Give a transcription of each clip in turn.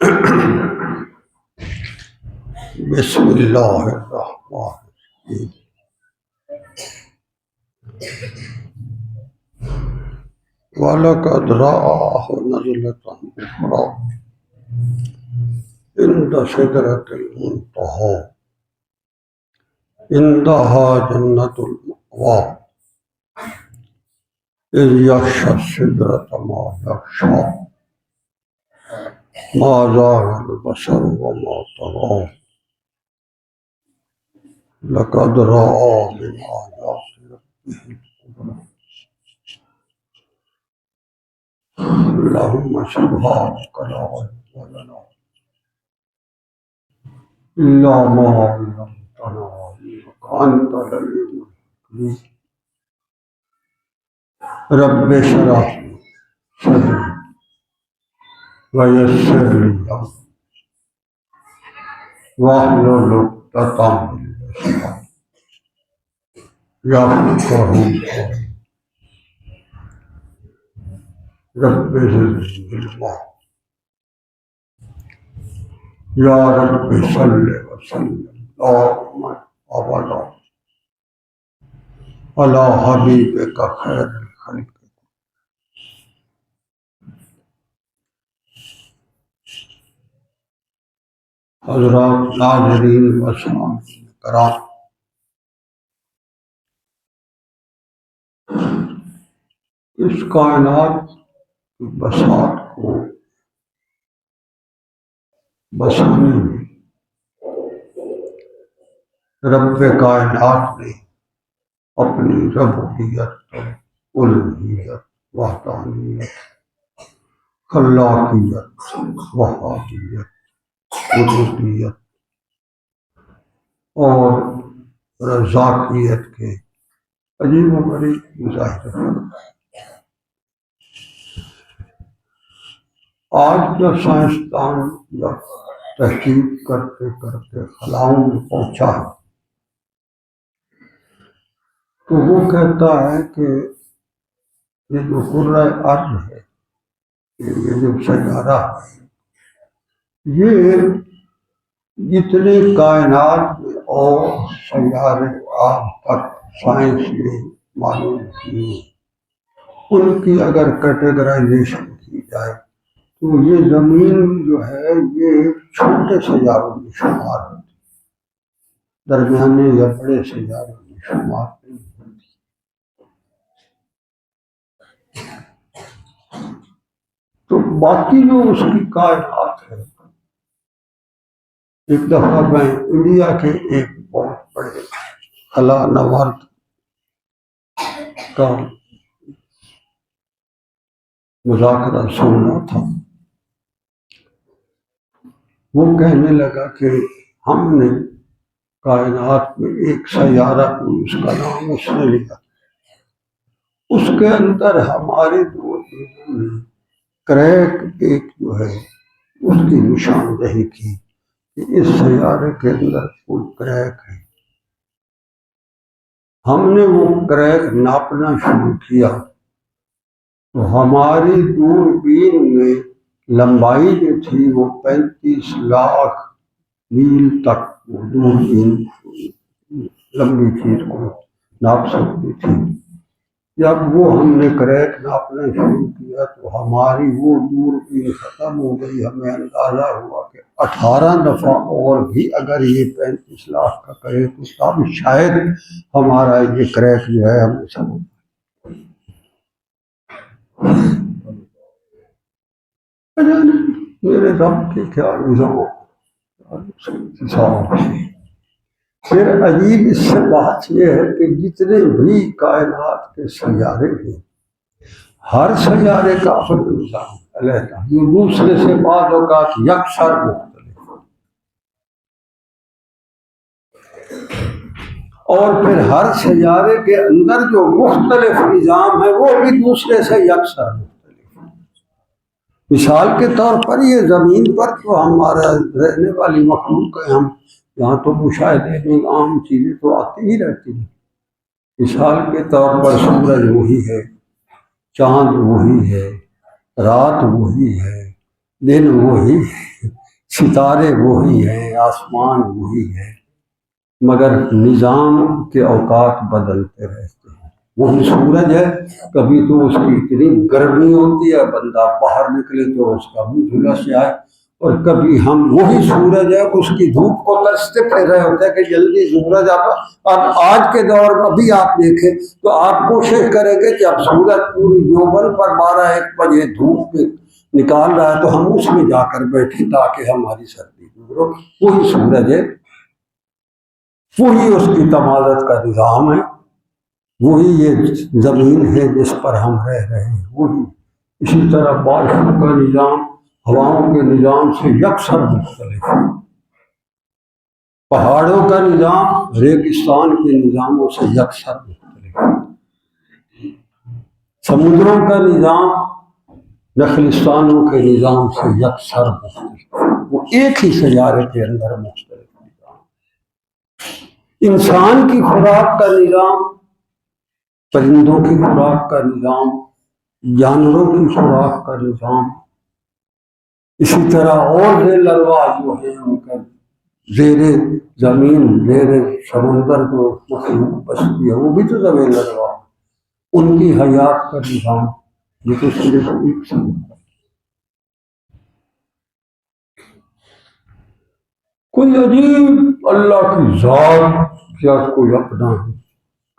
بسم اللہ الرحمن الرحیم۔ وَلَقَدْ رَآهُ نَزْلَةً أُخْرَىٰ عِندَ سِدْرَةِ الْمُنتَهَىٰ عِندَهَا جَنَّةُ الْمَأْوَىٰ إِذْ يَغْشَى السِّدْرَةَ مَا يَغْشَىٰ مَا زَاغَ الْبَصَرُ وَمَا طَغَىٰ لَقَدْ رَأَىٰ مِنْ آيَاتِ رَبِّهِ الْكُبْرَىٰ۔ اللهم سبحانك لا علم لنا إلا ما علمتنا إنك أنت العليم الحكيم۔ رب اشرح لي صدري ويسر لي أمري واحلل عقدة من لساني يفقهوا قولي۔ رب زدني علما یا رب صلی وسلم دائما ابدا علی حبیبک خیر الخلق۔ حضرات ناظرین و سامعین کرام، اس کائنات کی بساط کو بسانے میں رب کائنات نے اپنی ربوبیت، الوہیت، وحدانیت، خلاقیت، وہابیت، ربوبیت اور رزاقیت کے عجیب و غریب مظاہرے فرمائے۔ آج جو سائنسدان یا تحقیق کرتے کرتے خلاؤں میں پہنچا ہے تو وہ کہتا ہے کہ یہ جو کرۂ ارض ہے، یہ جو سیارہ ہے، یہ جتنے کائنات میں اور سیارے آج تک سائنس نے معلوم کیے، ان کی اگر کیٹیگرائزیشن کی جائے تو یہ زمین جو ہے یہ چھوٹے سیاروں میں شمار ہوتی، درمیانے یا بڑے سیاروں میں شمار نہیں ہوتی۔ تو باقی جو اس کی کائنات ہے، ایک دفعہ میں انڈیا کے ایک بہت بڑے خلا نورد کا مذاکرہ سن رہا تھا۔ وہ کہنے لگا کہ ہم نے کائنات میں ایک سیارہ کو، اس کا نام اس نے لیا، اس کے اندر ہماری دوربینوں نے کریک ایک جو ہے اس کی نشاندہی کی کہ اس سیارے کے اندر کوئی کریک ہے۔ ہم نے وہ کریک ناپنا شروع کیا تو ہماری دوربین میں لمبائی جو تھی وہ 35 لاکھ میل تک وہ دوربین لمبی چیز کو ناپ سکتی تھی۔ جب وہ ہم نے کریک ناپنا شروع کیا تو ہماری وہ دوربین ختم ہو گئی۔ ہمیں اندازہ ہوا کہ 18 دفعہ اور بھی اگر یہ 35 لاکھ کا کرے تو تب شاید ہمارا یہ کریک جو ہے ہمیں سمجھ۔ میرے رب کے کیا نظام۔ پھر عجیب اس سے بات یہ ہے کہ جتنے بھی کائنات کے سیارے ہیں، ہر سیارے کا اپنا نظام علیحدہ، جو دوسرے سے بعض اوقات یکسر مختلف، اور پھر ہر سیارے کے اندر جو مختلف نظام ہے وہ بھی دوسرے سے یکسر مختلف۔ مثال کے طور پر یہ زمین پر جو ہمارا رہنے والی مخلوق ہے، ہم یہاں تو مشاہدے میں عام چیزیں تو آتی ہی رہتی ہیں۔ مثال کے طور پر سورج وہی ہے، چاند وہی ہے، رات وہی ہے، دن وہی ہے، ستارے وہی ہیں، آسمان وہی ہے، مگر نظام کے اوقات بدلتے رہتے ہیں۔ وہی سورج ہے، کبھی تو اس کی اتنی گرمی ہوتی ہے بندہ باہر نکلے تو اس کا منہ جھلس جائے، اور کبھی ہم وہی سورج ہے اس کی دھوپ کو ترستے پھر رہے ہوتے ہیں کہ جلدی سورج اب آج کے دور میں ابھی آپ دیکھیں تو آپ کوشش کریں گے کہ اب سورج پوری یوبل پر 12-1 بجے دھوپ میں نکال رہا ہے تو ہم اس میں جا کر بیٹھیں تاکہ ہماری سردی دور ہو۔ وہی سورج ہے، وہی اس کی تمازت کا نظام ہے، وہی یہ زمین ہے جس پر ہم رہ رہے ہیں، وہی۔ اسی طرح بارشوں کا نظام ہواؤں کے نظام سے یکسر مختلف ہے، پہاڑوں کا نظام ریگستان کے نظاموں سے یکسر مختلف ہے، سمندروں کا نظام نخلستانوں کے نظام سے یکسر مختلف ہے، وہ ایک ہی سیارے کے اندر مختلف نظام۔ انسان کی خوراک کا نظام، پرندوں کی خوراک کا نظام، جانوروں کی خوراک کا نظام، اسی طرح اور ذیل ارواح جو ہیں ان کا زیر زمین زیر سمندر جو مخلوق بستی ہے وہ بھی تو ذیل ارواح، ان کی حیات کا نظام یہ تو صرف ایک سمندر۔ کوئی عجیب اللہ کی ذات کیا کوئی اپنا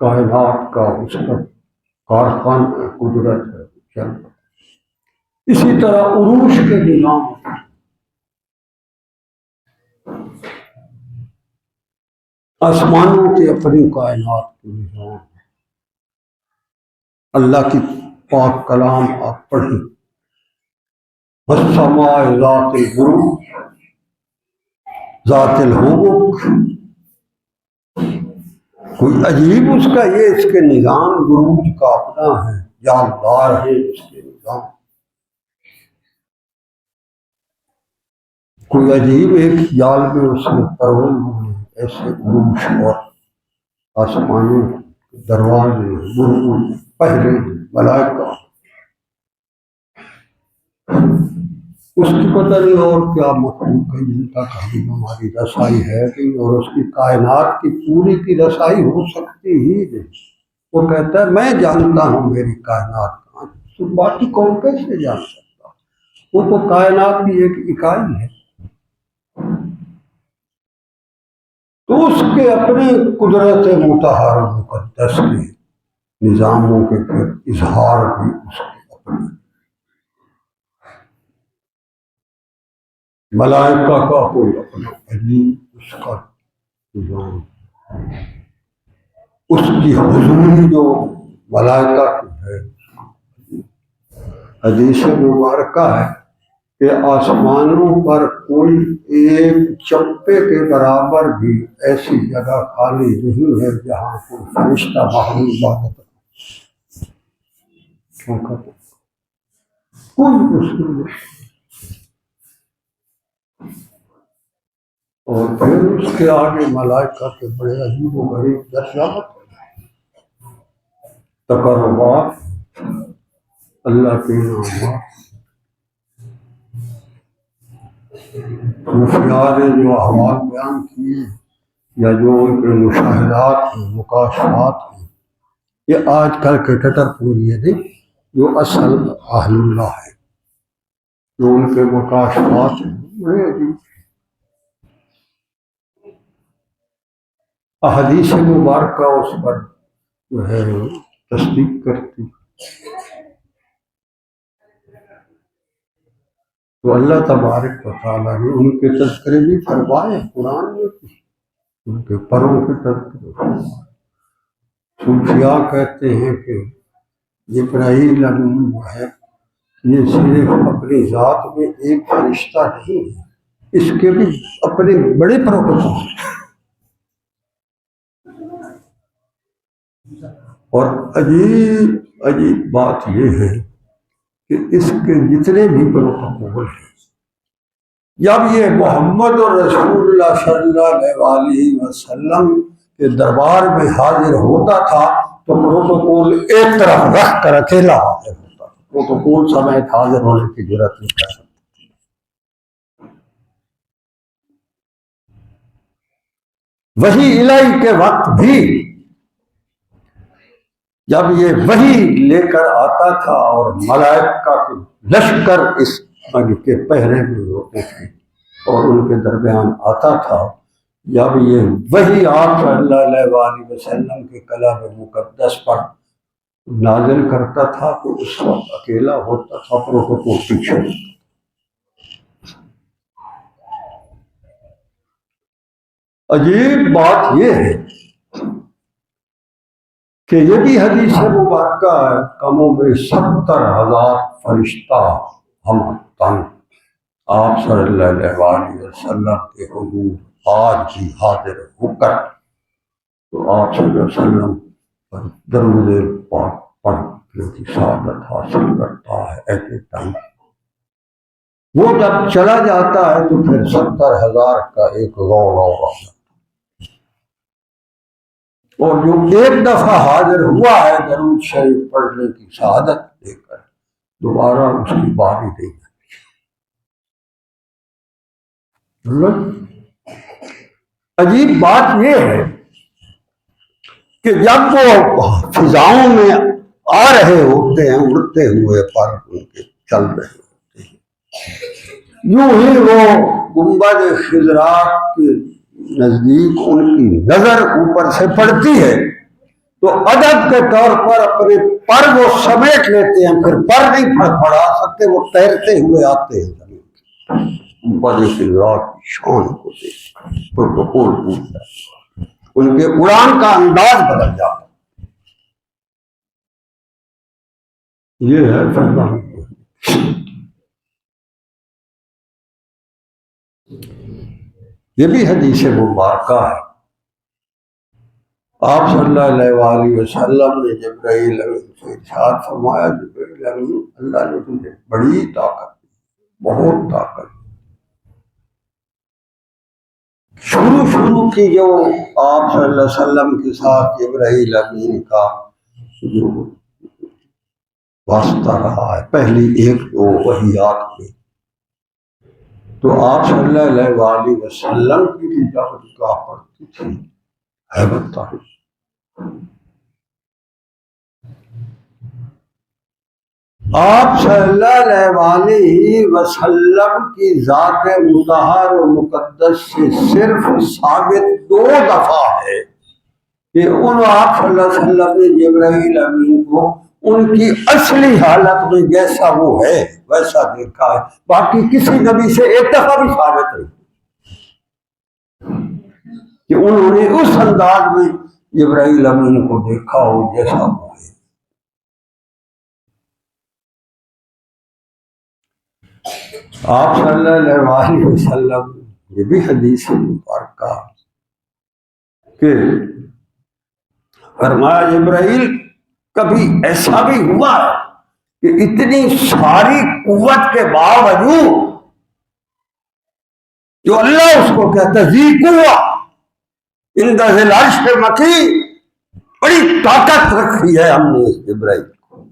کائنات کا اس کا کارخانہ قدرت ہے چل رہا۔ اسی طرح عروش کے نظام، آسمانوں کے اپنی کائنات کے نظام، اللہ کی پاک کلام آپ پڑھیں، والسماء ذات البروج ذات الحبک، کوئی عجیب اس کا یہ اس کے نظام بروج کا اپنا ہے، یادگار ہے اس کے نظام، کوئی عجیب ایک جال میں اس میں پرول ہوئے ایسے عروش اور آسمانوں دروازے بروج پہرے ملائکہ، اس کی پتہ نہیں اور کیا مخلوق ہے جن تک ہماری رسائی ہے کہ، اور اس کی کائنات کی پوری کی رسائی ہو سکتی ہی نہیں۔ وہ کہتا ہے میں جانتا ہوں میری کائنات کہاں، تو باقی کون کیسے جان سکتا؟ وہ تو کائنات کی ایک اکائی ہے، تو اس کے اپنے قدرت مطہر مقدس کے نظاموں کے پھر اظہار بھی اس کے اپنے، ملائکہ کا کوئی اپنا عجیب اس کا نظام، اس کی حضوری جو ملائکہ کی ہے۔ حدیث مبارکہ ہے کہ آسمانوں پر کوئی ایک چپے کے برابر بھی ایسی جگہ خالی نہیں ہے جہاں کوئی فرشتہ محروم عبادت کرے، کوئی مشکل نہیں۔ اور پھر اس کے آگے ملائکہ کے بڑے عجیب و غریب درجات، تقربات، اللہ کے انعامات، صوفیاء نے جو احوال بیان کیے یا جو ان کے مشاہدات ہیں مکاشفات ہیں، یہ آج کل کے ٹٹر پوری ہے نہیں، جو اصل اہل اللہ ہے، جو ان کے مکاشفات ہیں بڑے عجیب۔ احادیث مبارکہ اس پر جو ہے تصدیق کرتی، تو اللہ تبارک و تعالیٰ نے ان کے تذکرے بھی فرمائے قرآن میں، ان کے پروں کے تذکرے فرمائے۔ صوفیاء کہتے ہیں کہ جبرائیل امین جو ہے یہ صرف اپنی ذات میں ایک فرشتہ نہیں ہے، اس کے بھی اپنے بڑے پروٹوکول ہیں، اور عجیب عجیب بات یہ ہے کہ اس کے جتنے بھی پروٹوکول ہیں، جب یہ محمد رسول اللہ صلی اللہ علیہ وسلم کے دربار میں حاضر ہوتا تھا تو پروٹوکول ایک طرف رکھ کر اکیلا حاضر ہوتا تھا، پروٹوکول سمیت حاضر ہونے کی ضرورت نہیں کرتا۔ وحی الہی کے وقت بھی جب یہ وحی لے کر آتا تھا اور ملائکہ کے لشکر اس کے پہرے میں ہوتے تھے اور ان کے درمیان آتا تھا، جب یہ وحی آپ صلی اللہ علیہ وآلہ وسلم کے کلام مقدس پر نازل کرتا تھا تو اس وقت اکیلا ہوتا تھا، پروٹوکول پیچھے۔ عجیب بات یہ ہے کہ یہ بھی حدیث مبارکہ ہے، کم و بیش 70,000 فرشتہ ہم تن آپ صلی اللہ علیہ وآلہ وسلم کے حضور آج بھی حاضر ہو کر تو آپ صلی اللہ علیہ وسلم پر درود پاک پڑھنے کی سعادت حاصل کرتا ہے ایٹ اے ٹائم۔ وہ جب چلا جاتا ہے تو پھر 70,000 کا ایک غور ہوگا، اور جو ایک دفعہ حاضر ہوا ہے درود شریف پڑھنے کی شہادت لے کر، دوبارہ اس کی باری نہیں ہے۔ عجیب بات یہ ہے کہ جب وہ فضاؤں میں آ رہے ہوتے ہیں اڑتے ہوئے، پر ان کے چل رہے ہوتے ہیں، یوں ہی وہ گنبد خضرا کے نزدیک ان کی نظر اوپر سے پڑتی ہے تو ادب کے طور پر اپنے پر وہ سمیٹ لیتے ہیں، پھر پر نہیں پڑا سکتے، وہ تیرتے ہوئے آتے ہیں گنبد خضرا کی شان کو دیکھ پروٹوکول ٹوٹ جاتا، ان کے اڑان کا انداز بدل جاتا۔ یہ ہے فرمان۔ یہ بھی حدیث مبارکہ ہے، آپ صلی اللہ علیہ وآلہ وسلم نے جبرائیل امین سے ارشاد فرمایا، جبرائیل امین اللہ نے تجھے بڑی طاقت دی، بہت طاقت دی۔ شروع کی جو آپ صلی اللہ علیہ وسلم کے ساتھ جبرائیل امین کا جو واسطہ رہا ہے، پہلی ایک دو وحیات میں، تو آپ صلی اللہ علیہ وآلہ وسلم کی بھی جب نگاہ پڑتی تھی حیبت تاری۔ آپ صلی اللہ علیہ وآلہ وسلم کی ذات مطہر و مقدس سے صرف ثابت 2 دفعہ ہے کہ ان آپ صلی اللہ علیہ وسلم نے جبرائیل امین کو ان کی اصلی حالت میں جیسا وہ ہے ویسا دیکھا ہے، باقی کسی نبی سے ایک دفعہ بھی ثابت نہیں کہ انہوں نے اس انداز میں جبرائیل امین کو دیکھا ہو جیسا وہ ہے۔ آپ صلی اللہ علیہ وآلہ وسلم یہ بھی حدیث مبارکہ کہ فرمایا جبرائیل کبھی ایسا بھی ہوا ہے کہ اتنی ساری قوت کے باوجود جو اللہ اس کو کہتا ہے ذی قوہ عند ذی العرش مکین، بڑی طاقت رکھی ہے ہم نے اس جبرائیل کو،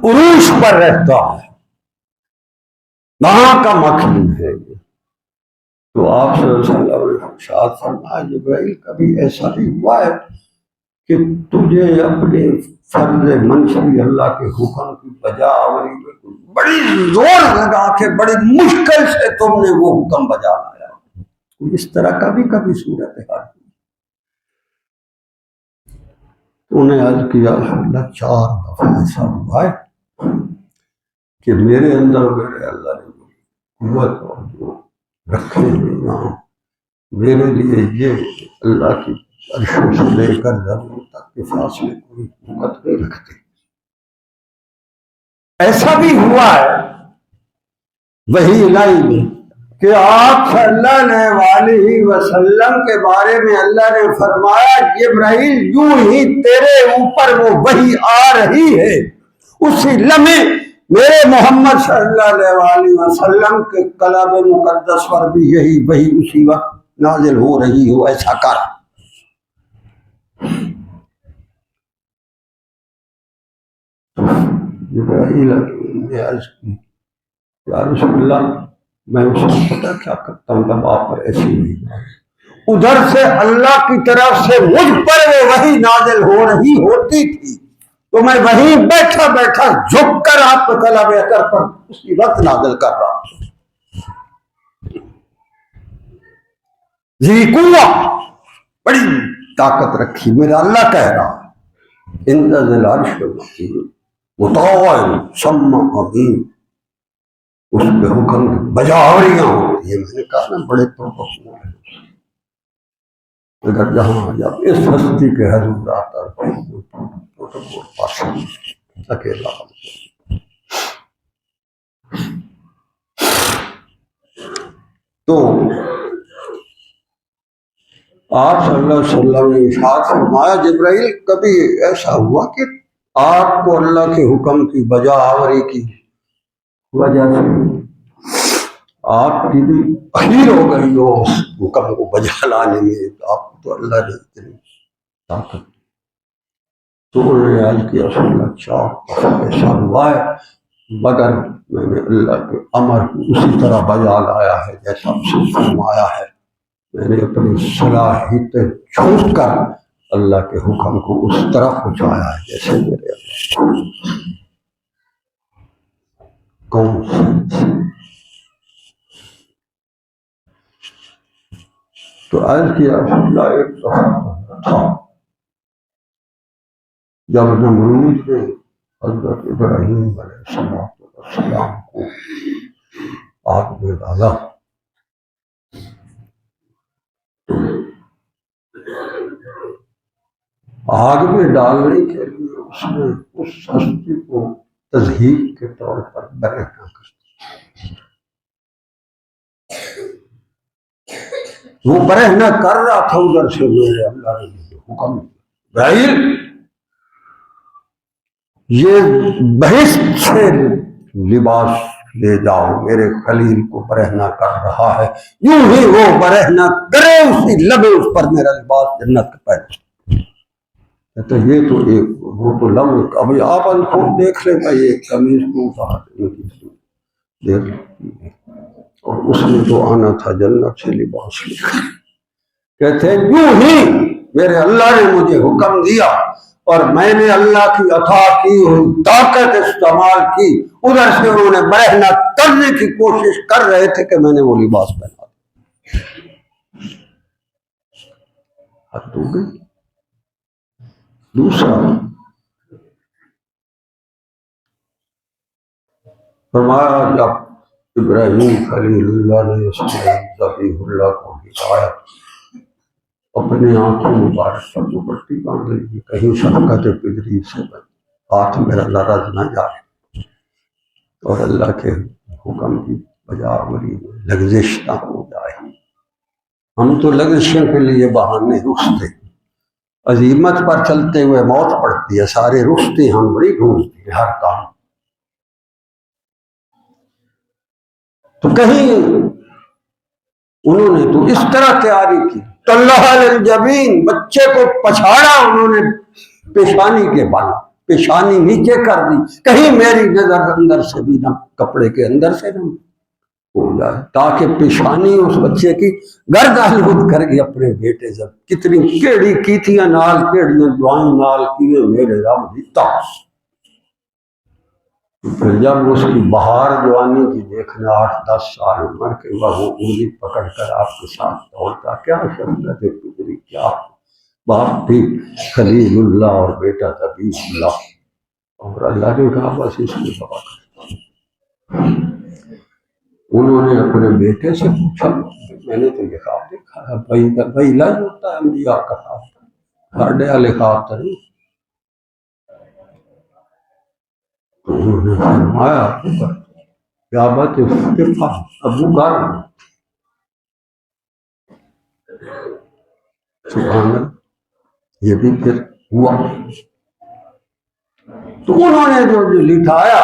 عروش پر رہتا ہے، وہاں کا مکین ہے۔ تو آپ صلی اللہ علیہ وسلم نے ارشاد فرمایا جبرائیل کبھی ایسا بھی ہوا ہے کہ تجھے اپنے فرض منشی اللہ کے حکم کی بجا آوری میں بڑی زور لگا کے بڑی مشکل سے تم نے وہ حکم بجا لایا، اس طرح کا بھی کبھی صورت حال ہوئی؟ تو انہیں عرض کیا اللہ 4 دفعہ ایسا ہوا ہے کہ میرے اندر میرے اللہ نے قوت اور جو رکھے ہوئے نام میرے لیے یہ اللہ کی عرشوں سے لے کر زمین تک کے فاصلے کوئی قوت نہیں رکھتے۔ ایسا بھی ہوا ہے وحی الہی میں کہ آپ صلی اللہ علیہ وآلہ وسلم کے بارے میں اللہ نے فرمایا جبرائیل یوں ہی تیرے اوپر وہ وحی آ رہی ہے، اسی لمحے میرے محمد صلی اللہ علیہ وآلہ وسلم کے کلام مقدس پر بھی یہی وحی اسی وقت نازل ہو رہی ہو، ایسا کر۔ جبرائیل نے عرض کی یا رسول اللہ میں اس کو پتہ کیا کرتا ہوں جب آپ پر ایسی نہیں ہے، ادھر سے اللہ کی طرف سے مجھ پر وہ وحی نازل ہو رہی ہوتی تھی تو میں وہیں بیٹھا بیٹھا جھک کر آپ کو کلام اثر پر اسی وقت نازل کر رہا ہوں. ذی قوہ، بڑی طاقت رکھی. میرا اللہ کہہ رہا عند ذی العرش مکین مطاع ثم امین. اس پہ حکم کی بجاوریاں ہوتی ہیں. میں نے کہا نا بڑے پروفیشنل ہیں. اگر جہاں جب اس ہستی کے حضور آتا اکیلا تو آپ صلی اللہ علیہ وسلم نے ارشاد فرمایا جبرائیل کبھی ایسا ہوا کہ آپ کو اللہ کے حکم کی بجا آوری کی وجہ سے آپ کی بھی اخیر ہو گئی ہو اس حکم کو بجا لانے میں. آپ کو تو اللہ نے اتنی طاقت. تو انہوں نے عرض کیا صلی اللہ چاہ ایسا ہوا ہے مگر میں نے اللہ کے امر کو اسی طرح بجا لایا ہے جیسا اسے فرمایا ہے. میں نے اپنی صلاحیتیں چھوٹ کر اللہ کے حکم کو اس طرح پہنچایا ہے جیسے میرے اللہ. کون سی تو عرض کیا اللہ ایک دفعہ تھا جب نمرود نے حضرت ابراہیم علیہ السلام کو آگ میں ڈالا آگ میں ڈالنے کے لیے اس نے اس ہستی کو تضحیق کے طور پر برہنہ کر دیا. وہ برہنہ کر رہا تھا ادھر سے میرے اللہ نے حکم ابراہیم یہ بہشت سے لباس لے جاؤ. میرے خلیل کو برہنہ کر رہا ہے. یوں ہی وہ برہنہ کرے اسی لبے اس پر میرا لباس جنت کا پہن. تو یہ تو ایک وہ تو لمح ابھی آپ خود دیکھ لیں بھائی ایک قمیض کو اتار دیکھ اور اس میں تو آنا تھا جنت سے لباس لے کر. کہتے ہیں یوں ہی میرے اللہ نے مجھے حکم دیا اور میں نے اللہ کی عطا کی ہوئی طاقت استعمال کی. ادھر سے انہوں نے برہنہ کرنے کی کوشش کر رہے تھے کہ میں نے وہ لباس پہنا دیا. حد ہو گئی. دوسرا فرمایا جب ابراہیم خلیل اللہ نے اسماعیل ذبیح اللہ کو ہدایا اپنے آنکھوں مبارک پر دوپٹی باندھ لی کہیں شفقت پدری سے ہاتھ میرا لرز نہ جائے اور اللہ کے حکم کی بجاوری میں لغزش نہ ہو جائے. ہم تو لغزشوں کے لیے بہانے رخصتے عزیمت پر چلتے ہوئے موت پڑتی ہے. سارے رخصتے ہم بڑی ڈھونڈتے ہیں ہر کام. تو کہیں انہوں نے تو اس طرح تیاری کی اللہ الجبین بچے کو پچھاڑا انہوں نے پیشانی کے بال پیشانی نیچے کر دی کہیں میری نظر اندر سے بھی نہ کپڑے کے اندر سے نہ ہو جائے تاکہ پیشانی اس بچے کی گرد آلود کر گئی اپنے بیٹے جب کتنی کیڑی کیتیاں نال کیڑیاں دعائیں نال کیے میرے رب دیتا. پھر جب اس کی بہار جوانی کی دیکھنا 8-10 سال عمر کے وہ انگلی پکڑ کر آپ کے ساتھ دوڑتا کیا شفقت پدری کیا باپ بھی خلیل اللہ اور بیٹا ذبیح اللہ اور اللہ نے کہا بس اس کی دعا کر. انہوں نے اپنے بیٹے سے پوچھا میں نے تو یہ خواب دیکھا ہے بھائی لج ہوتا ہے انبیاء کا خواب ہر ڈیا لکھا تری. تو انہوں نے فرمایا کیا بات ہے ابو کار سبحان اللہ یہ بھی پھر ہوا. تو انہوں نے جو لٹھایا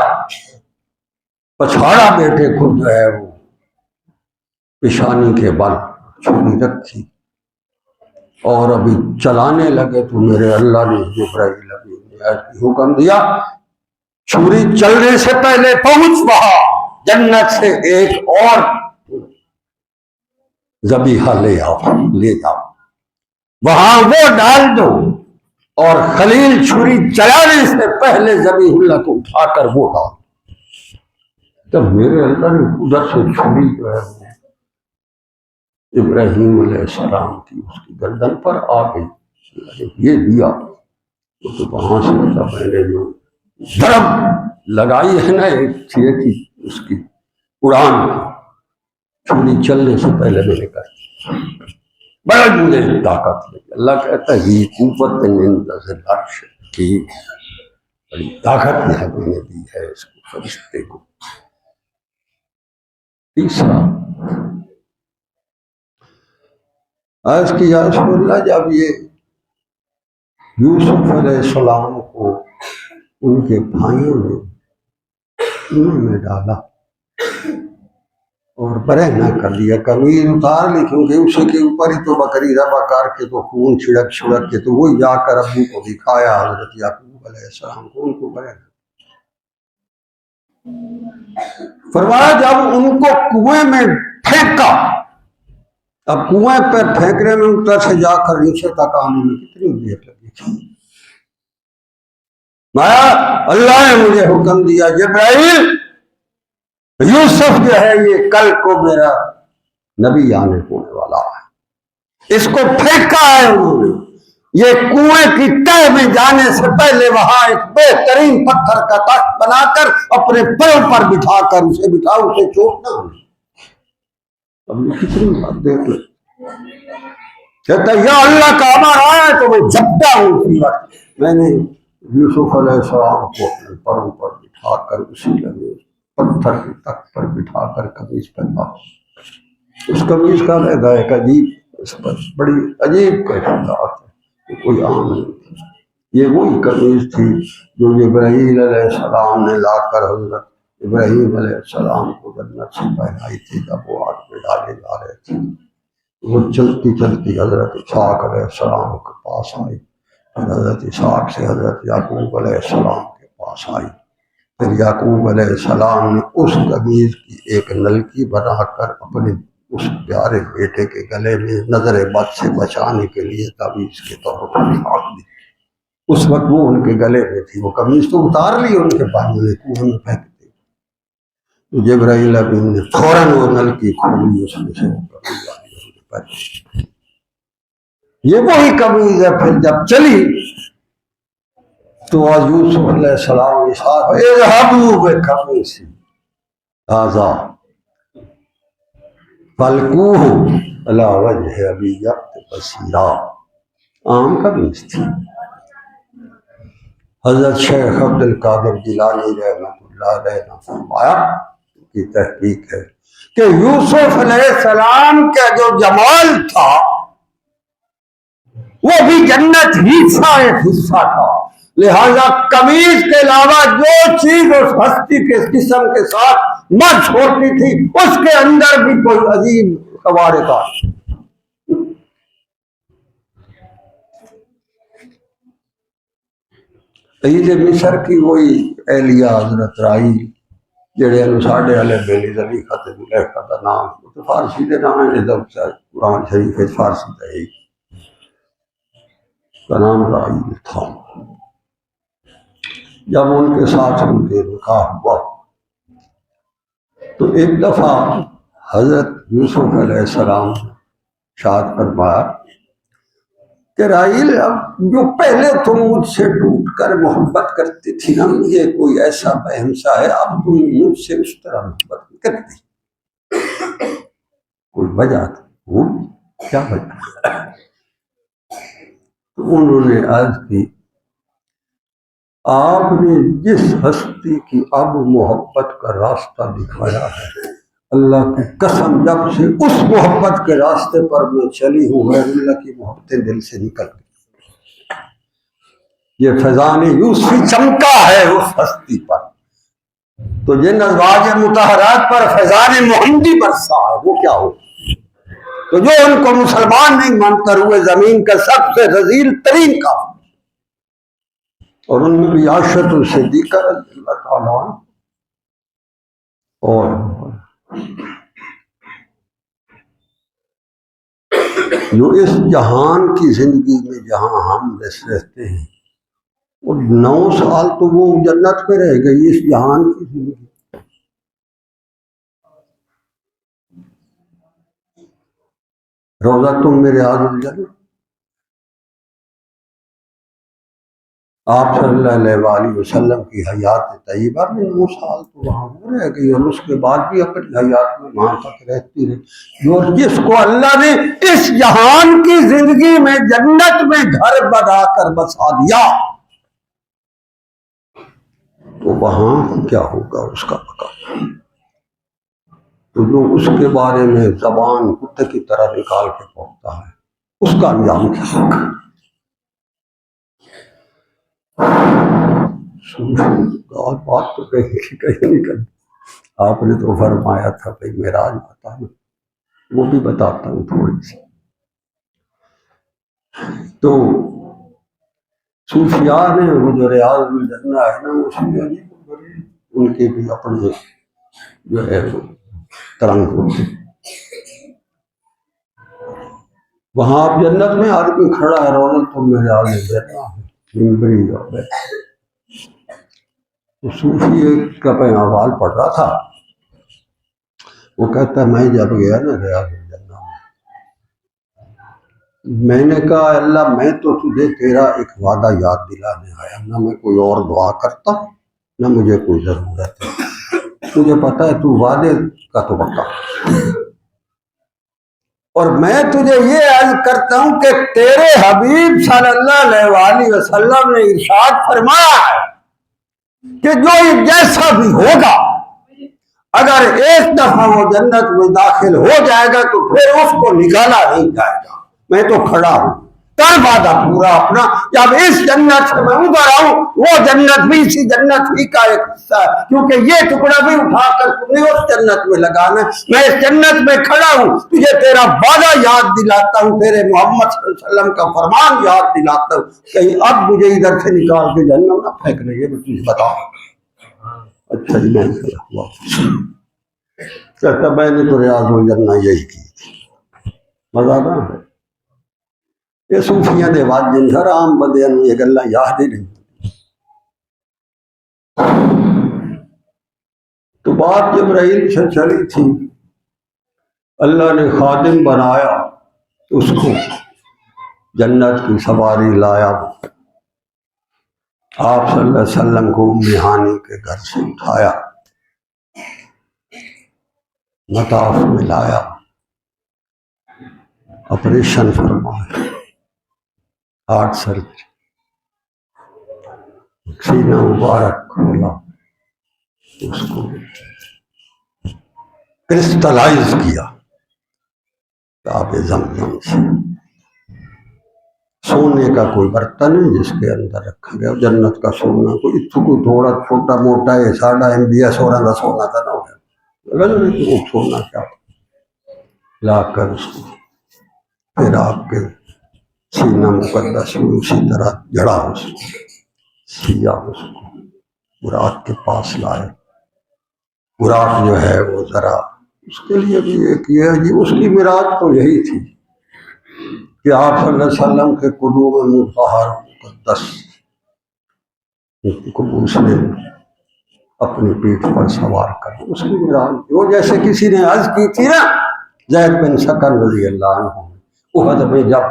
پچھاڑا بیٹے کو جو ہے وہ پیشانی کے بل چھری رکھی اور ابھی چلانے لگے تو میرے اللہ نے جبرائیل نے حکم دیا چھری چلنے سے پہلے پہنچ وہاں جنت سے ایک اور ذبیحہ لے آؤ، لے جاؤ، وہاں وہ ڈال دو، اور خلیل چھری چلانے سے پہلے ذبیح اللہ کو اٹھا کر وہ ڈال۔ تب میرے اللہ نے ادھر سے چھری جو ہے وہ ابراہیم علیہ السلام کی اس کی گردن پر آ گئی، یہ دیا تو وہاں سے اللہ میں نے جو ضرب لگائی ہے نا ایک چیز کی اس کی اڑان کی، چھری چلنے سے پہلے میں نے کہا بڑا مجھے طاقت لگی۔ اللہ کہتا ہے یہ قوت عرش کی بڑی طاقت ہے، میں نے دی ہے اس کو فرشتے کو۔ تیسرا عرض کی یا رسول اللہ، جب یہ یوسف علیہ السلام کو ان کے بھائیوں نے کنویں میں ڈالا اور برہنہ کر دیا، قمیض اتار لی، کیونکہ اسی کے اوپر ہی تو بکری ذبح کر کے تو خون چھڑک کے تو وہی جا کر ابو کو دکھایا حضرت یعقوب علیہ السلام کو، ان کو برہنہ فرمایا۔ جب ان کو کنویں میں پھینکا، اب کنویں پہ پھینکنے میں اوپر سے جا کر نیچے تک آنے میں کتنی دیر لگی تھی۔ اللہ نے مجھے حکم دیا جبرائیل یوسف جو ہے یہ کل کو میرا نبی آنے ہونے والا ہے، اس کو پھینکا ہے انہوں نے، یہ کنویں کی تہ میں جانے سے پہلے وہاں ایک بہترین پتھر کا تخت بنا کر اپنے پیروں پر بٹھا کر اسے بٹھاؤ، اسے چوٹ نہ ہونے۔ اب یہ کتنی بات دیکھ لیں، کہتا ہے یا اللہ کا امر آیا تو میں جھپٹا ہوں، اسی وقت میں نے یوسف علیہ السلام کو اپنے پروں پر بٹھا کر اسی لگے پتھر کے تخت پر بٹھا کر قمیض پہنا۔ اس قمیض کا لہدہ ایک عجیب، اس پر بڑی عجیب کیفیت ہے، کوئی عام نہیں تھی۔ یہ وہی قمیض تھی جو جبرائیل علیہ السلام نے لا کر حضرت ابراہیم علیہ السلام کو جنت سے پہنائی تھی جب وہ آگ میں ڈالے جا رہے تھے۔ وہ چلتی چلتی حضرت اسحاق علیہ السلام کے پاس آئی، حضرت اسحاق سے حضرت یعقوب علیہ السلام کے پاس آئی، پھر یعقوب علیہ السلام نے اس قمیض کی ایک نلکی بنا کر اپنے اس پیارے بیٹے کے گلے میں نظر بد سے بچانے کے لیے تعویذ کے طور پر پھینک دی۔ اس وقت وہ ان کے گلے میں تھی، وہ قمیض تو اتار لی ان کے بھائیوں نے، کنویں میں پھینک دی۔ جبرائیل امین نے فوراً وہ نلکی کھولی، اس میں سے وہ قمیض آئی۔ یہ وہی قمیض ہے۔ پھر جب چلی تو یوسف علیہ السلام اذهبوا بقمیصی ھذا فالقوہ علی وجہ ابی یأت بصیرا، عام قمیض تھی۔ حضرت شیخ عبد القادر جیلانی رحمۃ اللہ علیہ نے فرمایا کی تحقیق ہے کہ یوسف علیہ السلام کا جو جمال تھا وہ بھی جنت ہی کا ایک حصہ تھا، لہذا قمیض کے علاوہ جو چیز اس ہستی کے جسم کے ساتھ مچ ہوتی تھی اس کے اندر بھی کوئی عظیم خوارق تھا۔ عید مصر کی وہی اہلیہ حضرت رائی جڑے ساڈے والے بیلی زلی خط زلیخا کا نام فارسی کے نام ہے، قرآن شریف فارسی کا ہی کا نام رائی تھا۔ جب ان کے ساتھ ان کے نکاح ہوا تو ایک دفعہ حضرت یوسف علیہ السلام شاد فرمایا کہ رائل، اب جو پہلے تم مجھ سے ٹوٹ کر محبت کرتی تھی نا، مجھے کوئی ایسا بہم سا ہے، اب تم مجھ سے اس طرح محبت نہیں کرتی، کوئی وجہ تھی؟ کیا وجہ؟ تو انہوں نے عرض کی آپ نے جس ہستی کی اب محبت کا راستہ دکھایا ہے، اللہ کی قسم جب سے اس محبت کے راستے پر میں چلی ہوں غیر اللہ کی محبتیں دل سے نکل گئی۔ یہ فیضان یوسفی چمکا ہے اس ہستی پر، تو جن ازواج مطہرات پر فیضان محمدی برسا ہے وہ کیا ہو؟ تو جو ان کو مسلمان نہیں مانتا ہوئے زمین کا سب سے رذیل ترین کافر، اور ان میں بھی عائشہ صدیقہ رضی اللہ تعالیٰ عنہ اور جو اس جہان کی زندگی میں جہاں ہم رہتے ہیں، اور 9 سال تو وہ جنت میں رہ گئی اس جہان کی زندگی۔ روضہ تم میرے الجنہ، آپ صلی اللہ علیہ وآلہ وسلم کی حیات طیبہ میں 9 سال تو وہاں وہ رہ گئی، اور اس کے بعد بھی اپنی حیات میں وہاں تک رہتی رہی۔ اور جس کو اللہ نے اس جہان کی زندگی میں جنت میں گھر بنا کر بسا دیا، تو وہاں کیا ہوگا اس کا پتا۔ تو جو اس کے بارے میں زبان کتے کی طرح نکال کے پہنچتا ہے، اس کا انجام کیا ہوگا۔ اور بات تو کہیں نہیں کرتی۔ آپ نے تو فرمایا تھا بھائی معراج بتانا، وہ بھی بتاتا ہوں تھوڑی سی۔ تو صوفیاء نے وہ جو ریاض الجنہ ہے نا، اس میں ان کے بھی اپنے جو ہے ترنگ ہوتے، وہاں آپ جنت میں آدمی کھڑا ہے، روزہ تو میرے آگے بیٹھا ہے، ممبری اور بیٹھا۔ تو صوفی ایک کا میں احوال پڑھ رہا تھا، وہ کہتا ہے میں جب گیا نا ریاض الجنہ میں نے کہا اللہ میں تو تجھے تیرا ایک وعدہ یاد دلانے آیا، نہ میں کوئی اور دعا کرتا نہ مجھے کوئی ضرورت ہے، مجھے پتا ہے تو وعدے کا تو بتا، اور میں تجھے یہ عرض کرتا ہوں کہ تیرے حبیب صلی اللہ علیہ وآلہ وسلم نے ارشاد فرمایا ہے کہ جو جیسا بھی ہوگا اگر ایک دفعہ وہ جنت میں داخل ہو جائے گا تو پھر اس کو نکالا نہیں جائے گا۔ میں تو کھڑا ہوں، کر وعدہ پورا اپنا، جب اس جنت سے میں ادھر آؤں وہ جنت بھی اسی جنت ہی کا ایک حصہ ہے، کیونکہ یہ ٹکڑا بھی اٹھا کر تم نے اس جنت میں لگانا ہے۔ میں اس جنت میں کھڑا ہوں، تجھے تیرا وعدہ یاد دلاتا ہوں، تیرے محمد صلی اللہ علیہ وسلم کا فرمان یاد دلاتا ہوں، کہیں اب مجھے ادھر سے نکال کے جہنم نہ پھینک رہی ہے، میں تجھے بتاؤں۔ اچھا جی، میں کھڑا ہوا، کہتا میں نے تو ریاض الجنہ یہی کی تھی۔ مزہ نہ ہے یہ صوفیاں دے بات جن گھر عام بندے یہ گلاں یاد ہی نہیں۔ تو بات جبرائیل سے چلی تھی، اللہ نے خادم بنایا، اس کو جنت کی سواری لایا، آپ صلی اللہ علیہ وسلم کو ام ہانی کے گھر سے اٹھایا، مطاف میں لایا، آپریشن فرمایا، ہارٹ سرجری، سینہ مبارک کھولا، اس کو کرسٹلائز کیا آب زمزم سے۔ سونے کا کوئی برتن ہے جس کے اندر رکھا گیا، جنت کا سونا، کوئی تھوڑا چھوٹا موٹا ہے، 3.5 MBS ہونا کا سونا تھا نہ ہو، سونا کیا لا کر اس کو پھر آپ کے سینہ مقدس میں اسی طرح جڑا، اس کو سیا، اس کو براق کے پاس لائے۔ براق جو ہے وہ ذرا اس کے لیے بھی ایک یہ ہے جی، اس کی معراج تو یہی تھی کہ آپ صلی اللہ علیہ وسلم کے قدوم مطہر مقدس کو اس نے اپنی پیٹھ پر سوار کر، اس کی معراج وہ جیسے کسی نے عرض کی تھی نا، زید بن سکن رضی اللہ عنہ، احد میں جب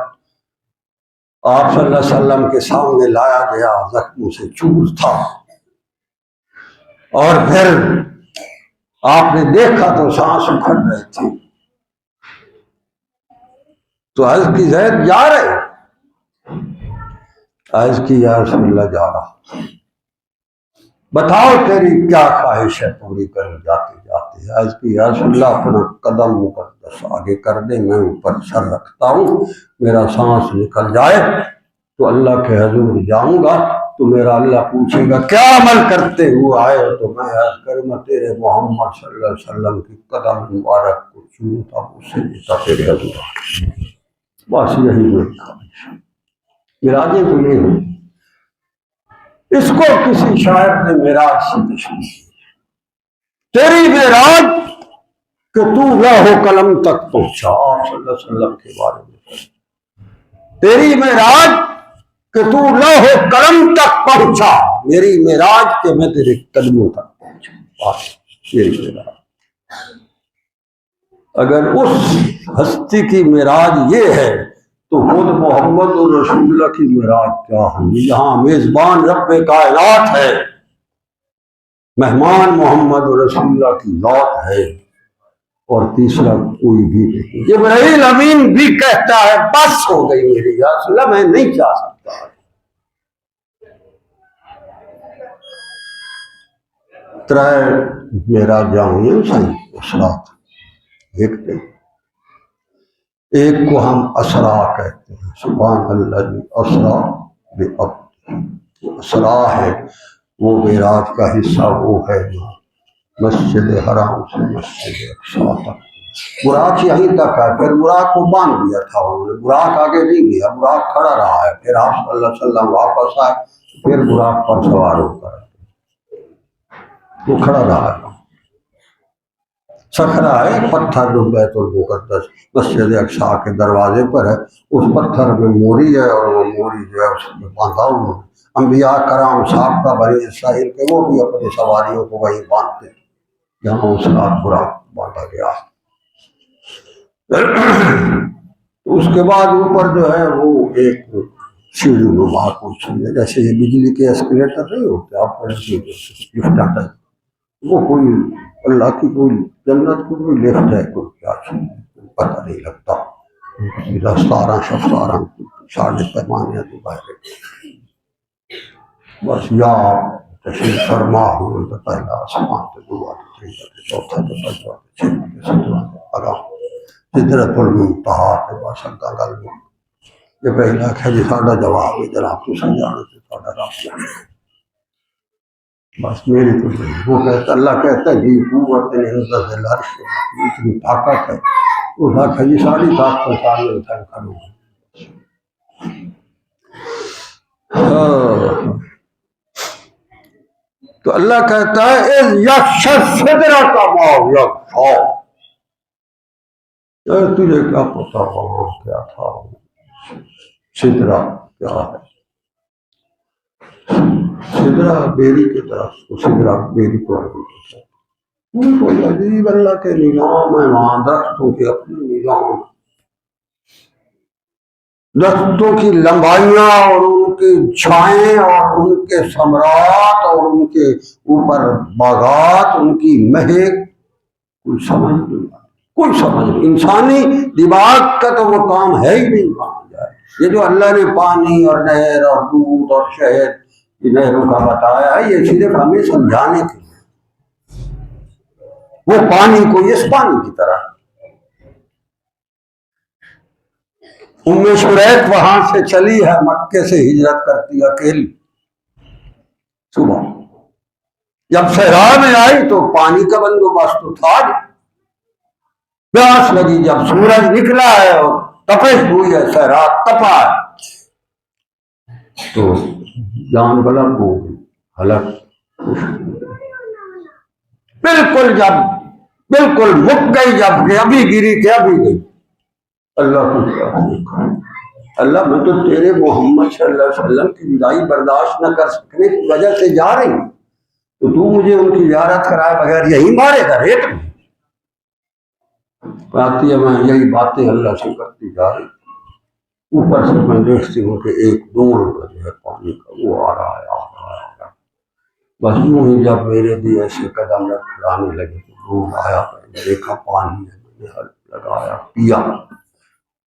آپ صلی اللہ علیہ وسلم کے سامنے لایا گیا، زخموں سے چور تھا، اور پھر آپ نے دیکھا تو سانس اکھڑ رہے تھے، تو عرض کی زید جا رہے؟ عرض کی یا رسول اللہ جا رہا، بتاؤ تیری کیا خواہش ہے پوری کر جاتے جاتے۔ عرض کی یا رسول اللہ اپنا قدم مقدس آگے کر دے، میں اوپر سر رکھتا ہوں، میرا سانس نکل جائے تو اللہ کے حضور جاؤں گا، تو میرا اللہ پوچھے گا کیا عمل کرتے ہوئے آئے ہو، تو میں عرض کروں گا تیرے محمد صلی اللہ علیہ وسلم کی قدم مبارک کو چومتا ہوں، اس سے جیتا تیرے حضور آئے۔ بس یہی میری خواہش ہے۔ معراجیں تو نہیں ہوئی، اس کو کسی شاعر نے معراج سے تشبیہ کی، تیری معراج کہ تو لوح قلم تک پہنچا، آپ صلی اللہ علیہ وسلم کے بارے میں تیری معراج کہ تو لوح قلم تک پہنچا، میری معراج کہ میں تیرے قدموں تک پہنچا، بس میری معراج۔ اگر اس ہستی کی معراج یہ ہے تو خود محمد رسول اللہ کی معراج کیا ہوگی؟ یہاں میزبان رب کائنات ہے، مہمان محمد رسول اللہ کی ذات ہے، اور تیسرا کوئی بھی نہیں۔ جبرائیل امین بھی کہتا ہے بس ہو گئی میری یا رسول اللہ، میں نہیں چاہ سکتا۔ ترائے میرا جاؤں اسرات، ایک کو ہم اسرا کہتے ہیں، سبحان اللہ اسرا بعبدہ، اسرا ہے وہ معراج کا حصہ، وہ ہے جو مسجد حرام سے مسجد اقصی تک، براق یہیں تک ہے، پھر براق کو باندھ دیا تھا انہوں نے، براق آگے نہیں گیا، براق کھڑا رہا ہے، پھر آپ صلی اللہ علیہ وسلم واپس آئے، پھر براق پر سوار ہو کر وہ کھڑا رہا ہے۔ صخرہ ہے پتھر جو بیت المقدس مسجد اقصی کے دروازے پر ہے، اس پتھر میں موری ہے، اور وہ موری جو ہے اس میں باندھا ہوا ہے۔ انبیاء کرام سابقہ بنی اسرائیل کے وہ بھی اپنی سواریوں کو وہیں باندھتے جہاں اس کا براق باندھا گیا۔ اس کے بعد اوپر جو ہے وہ ایک سیڑھی نما کچھ ہے، جیسے یہ بجلی کے ایسکیلیٹر نہیں ہوتے آپ لفٹ آتا ہے، وہ کوئی اللہ کی کوئی جنت کو کوئی لفٹ ہے، کوئی کیا پتہ نہیں لگتا، رفتاراں شفتاراں ساڑھے پیمانے تو باہر بس یا تشریف فرما ہو تو پہلا آسمان تو دعا چوتھا تو پنجواں چھٹواں ستواں آگاہ سدرۃ المنتہا تے بس اگاں گل یہ پہلا ہے جی ساڈا جواب ہے جناب تساں جانو تے ساڈا رب جانے، بس میری تو نہیں۔ وہ کہتا اللہ کہتا ہے جی قوت عند ذی العرش، اتنی طاقت ہے، وہ آخا جی ساری طاقت ساری انسان کروں تو اللہ کہتا ہے اذ یغشی السدرۃ ما یغشی، تجھے کیا پتا وہاں کیا تھا، سدرہ کیا ہے، سدرہ بیری کی طرف، سدرہ بیری کو کوئی عجیب اللہ کے نظام ہے وہاں، درختوں کے اپنے نظام، درختوں کی لمبائیاں اور ان کی چھائیں اور ان کے ثمرات اور ان کے اوپر باغات، ان کی مہک، کوئی سمجھ نہیں، کوئی سمجھ نہیں، انسانی دماغ کا تو وہ کام ہے ہی نہیں وہاں جائے۔ یہ جو اللہ نے پانی اور نہر اور دودھ اور شہد کی نہروں کا بتایا ہے یہ صرف ہمیں سمجھانے کے لیے، وہ پانی کو اس پانی کی طرح، ام شریک وہاں سے چلی ہے مکے سے ہجرت کرتی اکیلی، صبح جب صحرا میں آئی تو پانی کا بندوبست تو تھا، پیاس لگی، جب سورج نکلا ہے اور تپش ہوئی ہے، صحرا تپا ہے، تو جان بلند ہو گئی، حلق بالکل مک گئی، جب کہ ابھی گری کہ ابھی گئی، اللہ کو کیا، اللہ میں تو تیرے محمد صلی اللہ علیہ وسلم کی جدائی برداشت نہ کر سکنے کی وجہ سے جا رہی ہوں، تو مجھے ان کی زیارت کرائے بغیر یہی مارے گا ریت میں، آتی ہے میں یہی باتیں اللہ سے کرتی جا رہی، اوپر سے میں دیکھتی ہوں کہ ایک دون جو ہے پانی کا وہ آ رہا ہے، بس یوں ہی جب میرے بھی ایسے قدم لڑکھڑانے لگے تو دون آیا، میں نے دیکھا پانی ہے، میں نے ہاتھ لگایا پیا۔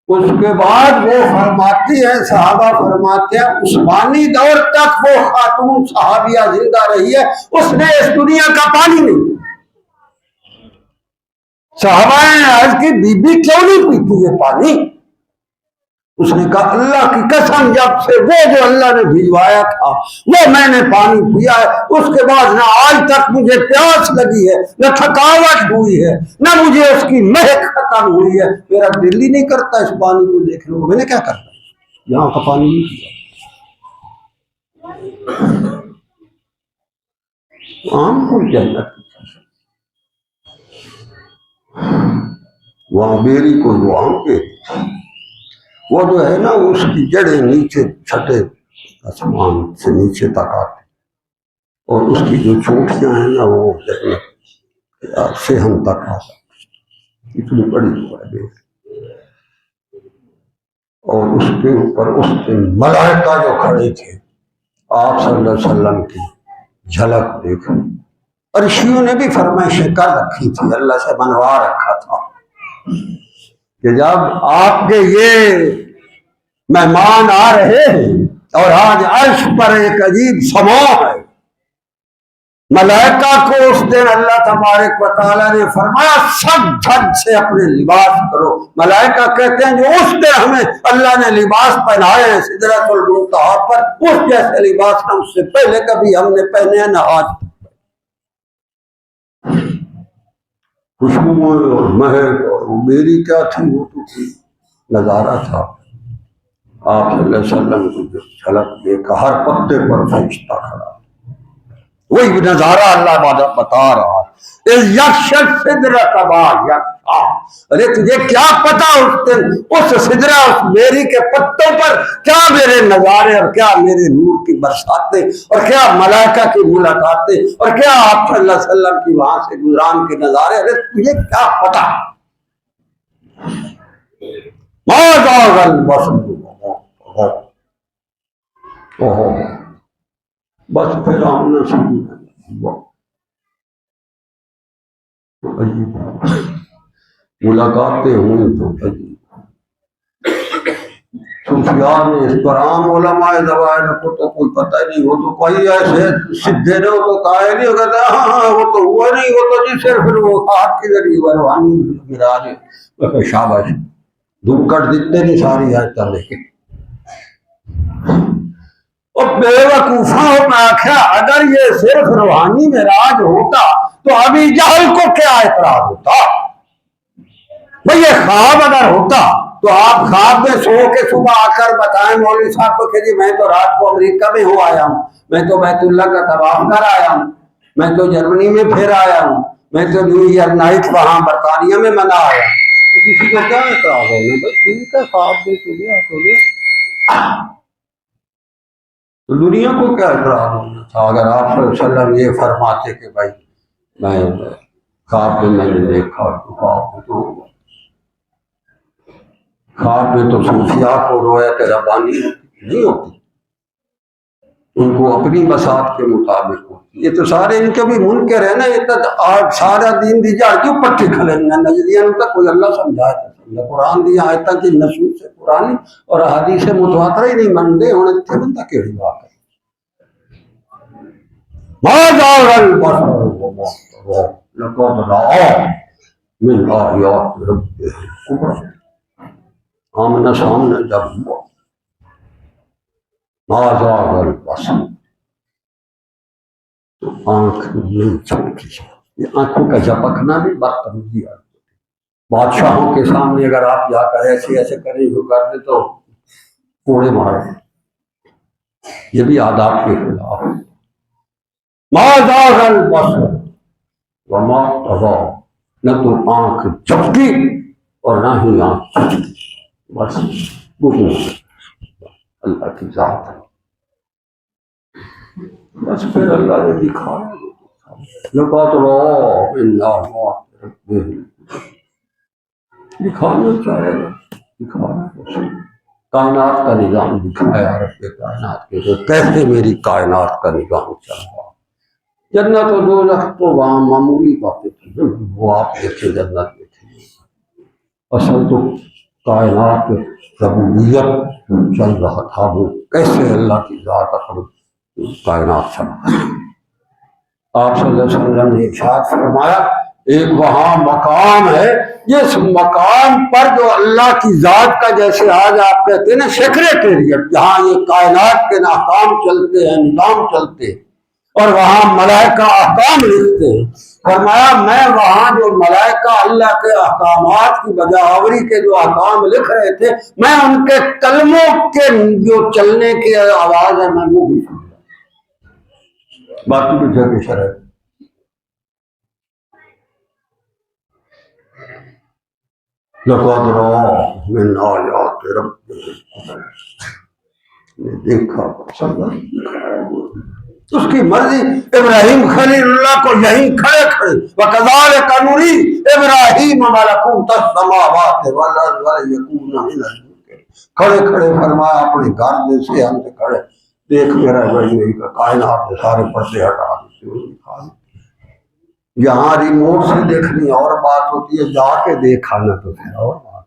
اس کے بعد وہ فرماتی ہے، صحابہ فرماتے ہیں عثمانی دور تک وہ خاتون صحابیہ زندہ رہی ہے، اس نے اس دنیا کا پانی نہیں پیا۔ صحابہ نے عرض کی بی بی کیوں نہیں پیتی یہ پانی؟ اس نے کہا اللہ کی قسم جب سے وہ جو اللہ نے بھجوایا تھا وہ میں نے پانی پیا ہے، اس کے بعد نہ آج تک مجھے پیاس لگی ہے، نہ تھکاوٹ ہوئی ہے، نہ مجھے اس کی مہک ختم ہوئی ہے، میرا دل ہی نہیں کرتا اس پانی کو دیکھنے کو، میں نے کیا کرنا، یہاں کا پانی نہیں پیا۔ عام کوئی جنت وہاں بیری کو وہ آم کے وہ جو ہے نا اس کی جڑیں نیچے چھٹے آسمان سے نیچے تک آتی، اور اس کی جو چوٹیاں ہیں نا وہ صحن تک آتا، اتنی بڑی ہے۔ اور اس کے اوپر اس دن ملائکہ جو کھڑے تھے، آپ صلی اللہ علیہ وسلم کی جھلک دیکھو۔ عرشیوں نے بھی فرمائشیں کر رکھی تھی، اللہ سے منوا رکھا تھا کہ جب آپ کے یہ مہمان آ رہے ہیں اور آج عرش پر ایک عجیب سما ہے، ملائکہ کو اس دن اللہ تبارک و تعالیٰ نے فرمایا سب جھٹ سے اپنے لباس کرو۔ ملائکہ کہتے ہیں جو اس دن ہمیں اللہ نے لباس پہنائے ہیں سدرۃ المنتہا پر، اس جیسے لباس نہ اس سے پہلے کبھی ہم نے پہنے ہیں نہ آج۔ خوشبو اور مہک اور میری کیا تھی، وہ تو نظارہ تھا۔ آپ صلی اللہ علیہ وسلم کو جو جھلک دیکھا، ہر پتے پر فرشتہ کھڑا، وہی نظارہ اللہ بتا رہا ہے۔ ارے تجھے کیا پتا اس دن اس سدرہ اس میری کے پتوں پر کیا میرے نظارے اور کیا میرے نور کی برساتیں اور کیا ملائکہ کی ملاقاتیں اور کیا آپ صلی اللہ علیہ وسلم کی وہاں سے گزران کے نظارے، ارے تجھے کیا پتا۔ بس پھر ہم نے ملاقاتیں ہوئی تو صوفیاء نے اس پر عام علماء زوائر کو تو کوئی پتہ نہیں، وہ تو کوئی ایسے سدھے نے وہ تو کہا نہیں، وہ کہتا ہاں وہ تو ہوا نہیں، وہ تو جی صرف وہ ہاتھ کے ذریعے روحانی مراج شاباش دھکڑ دیتے نہیں ساری آیتیں لیکن اور بے وقوفوں میں آخیا اگر یہ صرف روحانی معراج ہوتا تو ابھی جہل کو کیا اعتراض ہوتا؟ بھئی یہ خواب اگر ہوتا تو آپ خواب میں سو کے صبح آ کر بتائیں مولوی صاحب کو کہ جی میں تو رات کو امریکہ میں ہو آیا ہوں، میں تو بیت اللہ کا طواف کر آیا ہوں، میں تو جرمنی میں پھر آیا ہوں، میں تو نیو ایئر نائٹ وہاں برطانیہ میں منا آیا ہوں، تو کسی کو کیا اعتراض ہونا؟ بھائی ٹھیک ہے خواب بھی تو لیا تو دنیا کو کیا اعتراض ہونا تھا اگر آپ صلی اللہ علیہ وسلم یہ فرماتے کہ بھائی میں خواب میں نے دیکھا خواب میں تو صوفیاء کو روایت ربانی نہیں ہوتی، ان کو اپنی بساط کے مطابق ہوتی۔ یہ تو سارے ان کے بھی منکر ہے نا، یہ تو سارا دین دی جا کیوں پٹھے کھلے نجدیاں تک کوئی اللہ سمجھایا تھا قرآن دی آیتاں کی نصوص سے قرآنی اور حدیث متواتر ہی نہیں منتے ہونے تھے بندہ کیڑی بات ہے۔ ما زاغ البصر وما طغى لقد رأى من آیات ربہ الکبریٰ، آمنا سامنا جب ہوا ما زاغ البصر تو آنکھ نہیں چمکی۔ یہ آنکھوں کا جھپکنا بھی بدتمیزی ہے۔ بادشاہوں کے سامنے اگر آپ جا کر ایسے ایسے کریں جو کر دیں تو کوڑے مارے، یہ بھی آداب کے خلاف۔ ما زاغ البصر وما طغى، نہ تو آنکھ جھپکی اور نہ ہی آنکھ چمکی، بس وہی اللہ کی ذات ہے۔ بس پھر اللہ نے دکھایا لقد رأى من آیات ربہ، دکھانا چاہے گا دکھانا، کائنات کا نظام دکھایا رب کائنات کے تو کیسے میری کائنات کا نظام چل رہا۔ جنت و دوزخ تو وہاں معمولی باتیں تھیں، وہ آپ دیکھیں جنت میں تھی، اصل تو کائنات ربوبیت چل رہا تھا، وہ کیسے اللہ کی ذات اپنی کائنات چل رہا۔ آپ صلی اللہ علیہ وسلم نے ارشاد فرمایا ایک وہاں مقام ہے جس مقام پر جو اللہ کی ذات کا جیسے آج آپ کہتے ہیں نا سیکریٹریٹ، جہاں یہ کائنات کے احکام چلتے ہیں نظام چلتے ہیں اور وہاں ملائکہ احکام لکھتے ہیں، فرمایا میں وہاں جو ملائکہ اللہ کے احکامات کی بجاوری کے جو احکام لکھ رہے تھے میں ان کے کلموں کے جو چلنے کی آواز ہے میں وہ بھی سن رہا، باقی تو جگہ شرح۔ لقد رأى من آیات رب نے دیکھا اس کی مرضی. ابراہیم خلیل اللہ کو یہیں کھڑے کھڑے وَكَذَلِكَ نُرِي إِبْرَاهِيمَ مَلَكُوتَ السَّمَاوَاتِ وَالْأَرْضِ وَلِيَكُونَ مِنَ الْمُوقِنِينَ. کھڑے کھڑے فرمایا اپنے گھر جیسے ہم سے کھڑے دیکھ میرا ابراہیم کا کائنات کے سارے پردے ہٹا دیتے. یہاں ریموٹ سے دیکھنی اور بات ہوتی ہے، جا کے دیکھا نہ تو پھر اور بات.